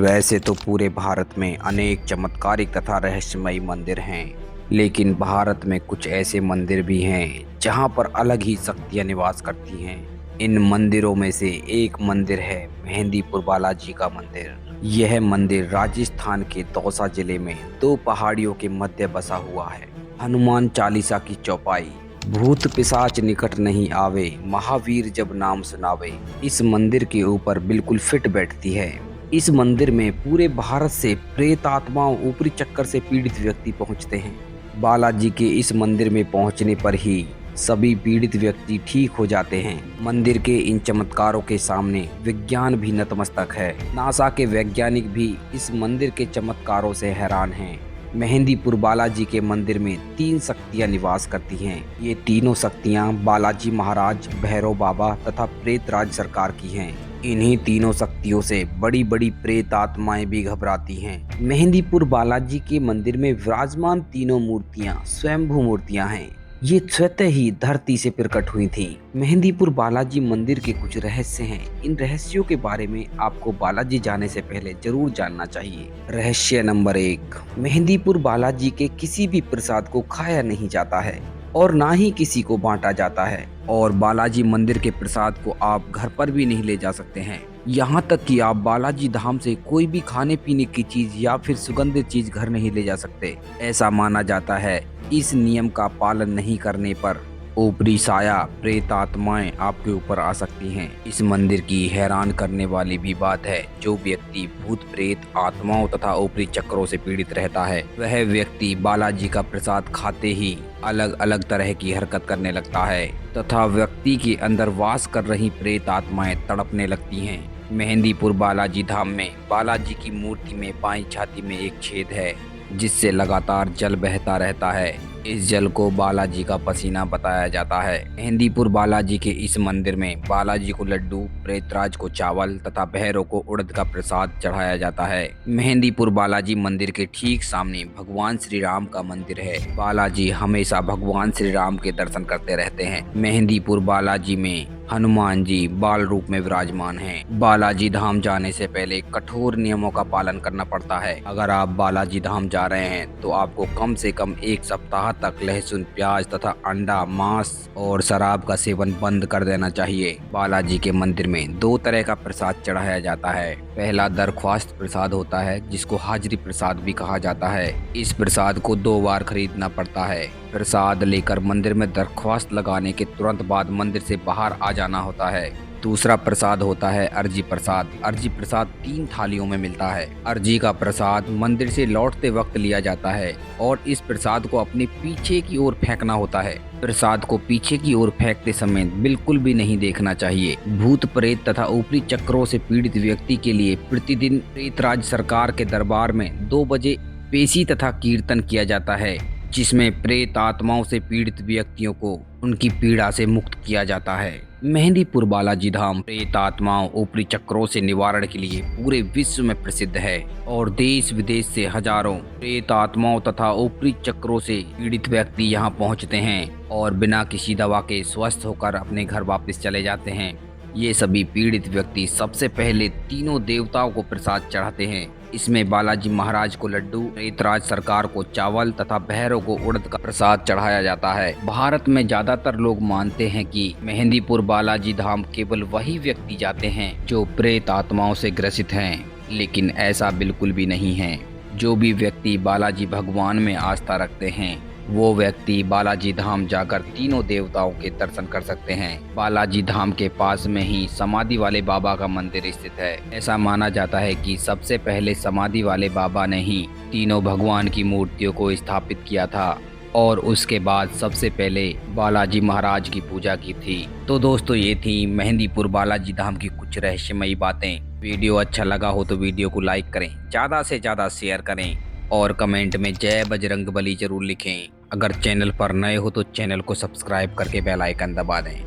वैसे तो पूरे भारत में अनेक चमत्कारिक तथा रहस्यमयी मंदिर हैं, लेकिन भारत में कुछ ऐसे मंदिर भी हैं जहां पर अलग ही शक्तियां निवास करती हैं। इन मंदिरों में से एक मंदिर है मेहंदीपुर बालाजी का मंदिर। यह मंदिर राजस्थान के दौसा जिले में दो पहाड़ियों के मध्य बसा हुआ है। हनुमान चालीसा की चौपाई, भूत पिशाच निकट नहीं आवे, महावीर जब नाम सुनावे, इस मंदिर के ऊपर बिल्कुल फिट बैठती है। इस मंदिर में पूरे भारत से प्रेत आत्माओं, ऊपरी चक्कर से पीड़ित व्यक्ति पहुंचते हैं। बालाजी के इस मंदिर में पहुंचने पर ही सभी पीड़ित व्यक्ति ठीक हो जाते हैं। मंदिर के इन चमत्कारों के सामने विज्ञान भी नतमस्तक है। नासा के वैज्ञानिक भी इस मंदिर के चमत्कारों से हैरान हैं। मेहंदीपुर बालाजी के मंदिर में 3 शक्तियां निवास करती हैं। ये तीनों शक्तियां बालाजी महाराज, भैरव बाबा तथा प्रेतराज सरकार की हैं। इन्हीं तीनों शक्तियों से बड़ी बड़ी प्रेत आत्माएं भी घबराती हैं। मेहंदीपुर बालाजी के मंदिर में विराजमान तीनों मूर्तियां स्वयंभू मूर्तियां हैं। ये स्वतः ही धरती से प्रकट हुई थी। मेहंदीपुर बालाजी मंदिर के कुछ रहस्य हैं। इन रहस्यों के बारे में आपको बालाजी जाने से पहले जरूर जानना चाहिए। रहस्य नंबर 1, मेहंदीपुर बालाजी के किसी भी प्रसाद को खाया नहीं जाता है और ना ही किसी को बांटा जाता है। और बालाजी मंदिर के प्रसाद को आप घर पर भी नहीं ले जा सकते हैं। यहाँ तक कि आप बालाजी धाम से कोई भी खाने पीने की चीज या फिर सुगंधित चीज घर नहीं ले जा सकते। ऐसा माना जाता है इस नियम का पालन नहीं करने पर ऊपरी साया प्रेत आत्माएं आपके ऊपर आ सकती हैं। इस मंदिर की हैरान करने वाली भी बात है, जो व्यक्ति भूत प्रेत आत्माओं तथा ऊपरी चक्रों से पीड़ित रहता है, वह व्यक्ति बालाजी का प्रसाद खाते ही अलग अलग तरह की हरकत करने लगता है तथा व्यक्ति के अंदर वास कर रही प्रेत आत्माएं तड़पने लगती हैं। मेहंदीपुर बालाजी धाम में बालाजी की मूर्ति में बाईं छाती में एक छेद है, जिससे लगातार जल बहता रहता है। इस जल को बालाजी का पसीना बताया जाता है। मेहंदीपुर बालाजी के इस मंदिर में बालाजी को लड्डू, प्रेतराज को चावल तथा भैरव को उड़द का प्रसाद चढ़ाया जाता है। मेहंदीपुर बालाजी मंदिर के ठीक सामने भगवान श्री राम का मंदिर है। बालाजी हमेशा भगवान श्री राम के दर्शन करते रहते हैं। मेहंदीपुर बालाजी में हनुमान जी बाल रूप में विराजमान हैं। बालाजी धाम जाने से पहले कठोर नियमों का पालन करना पड़ता है। अगर आप बालाजी धाम जा रहे हैं तो आपको कम से कम 1 सप्ताह तक लहसुन, प्याज तथा अंडा, मांस और शराब का सेवन बंद कर देना चाहिए। बालाजी के मंदिर में 2 तरह का प्रसाद चढ़ाया जाता है। पहला दरख्वास्त प्रसाद होता है, जिसको हाजिरी प्रसाद भी कहा जाता है। इस प्रसाद को 2 बार खरीदना पड़ता है। प्रसाद लेकर मंदिर में दरख्वास्त लगाने के तुरंत बाद मंदिर से बाहर आ जाना होता है। दूसरा प्रसाद होता है अर्जी प्रसाद। अर्जी प्रसाद 3 थालियों में मिलता है। अर्जी का प्रसाद मंदिर से लौटते वक्त लिया जाता है और इस प्रसाद को अपने पीछे की ओर फेंकना होता है। प्रसाद को पीछे की ओर फेंकते समय बिल्कुल भी नहीं देखना चाहिए। भूत प्रेत तथा ऊपरी चक्रों से पीड़ित व्यक्ति के लिए प्रतिदिन प्रेतराज सरकार के दरबार में 2 बजे पेशी तथा कीर्तन किया जाता है, जिसमें प्रेत आत्माओं से पीड़ित व्यक्तियों को उनकी पीड़ा से मुक्त किया जाता है। मेहंदीपुर बालाजी धाम प्रेत आत्माओं, ऊपरी चक्रों से निवारण के लिए पूरे विश्व में प्रसिद्ध है और देश विदेश से हजारों प्रेत आत्माओं तथा ऊपरी चक्रों से पीड़ित व्यक्ति यहाँ पहुँचते हैं और बिना किसी दवा के स्वस्थ होकर अपने घर वापस चले जाते हैं। ये सभी पीड़ित व्यक्ति सबसे पहले तीनों देवताओं को प्रसाद चढ़ाते हैं। इसमें बालाजी महाराज को लड्डू, प्रेतराज सरकार को चावल तथा भैरव को उड़द का प्रसाद चढ़ाया जाता है। भारत में ज्यादातर लोग मानते हैं कि मेहंदीपुर बालाजी धाम केवल वही व्यक्ति जाते हैं जो प्रेत आत्माओं से ग्रसित हैं, लेकिन ऐसा बिल्कुल भी नहीं है। जो भी व्यक्ति बालाजी भगवान में आस्था रखते हैं वो व्यक्ति बालाजी धाम जाकर तीनों देवताओं के दर्शन कर सकते हैं। बालाजी धाम के पास में ही समाधि वाले बाबा का मंदिर स्थित है। ऐसा माना जाता है कि सबसे पहले समाधि वाले बाबा ने ही तीनों भगवान की मूर्तियों को स्थापित किया था और उसके बाद सबसे पहले बालाजी महाराज की पूजा की थी। तो दोस्तों, ये थी मेहंदीपुर बालाजी धाम की कुछ रहस्यमयी बातें। वीडियो अच्छा लगा हो तो वीडियो को लाइक करें, ज़्यादा से ज़्यादा शेयर करें और कमेंट में जय बजरंगबली जरूर लिखें। अगर चैनल पर नए हो तो चैनल को सब्सक्राइब करके बेल आइकन दबा दें।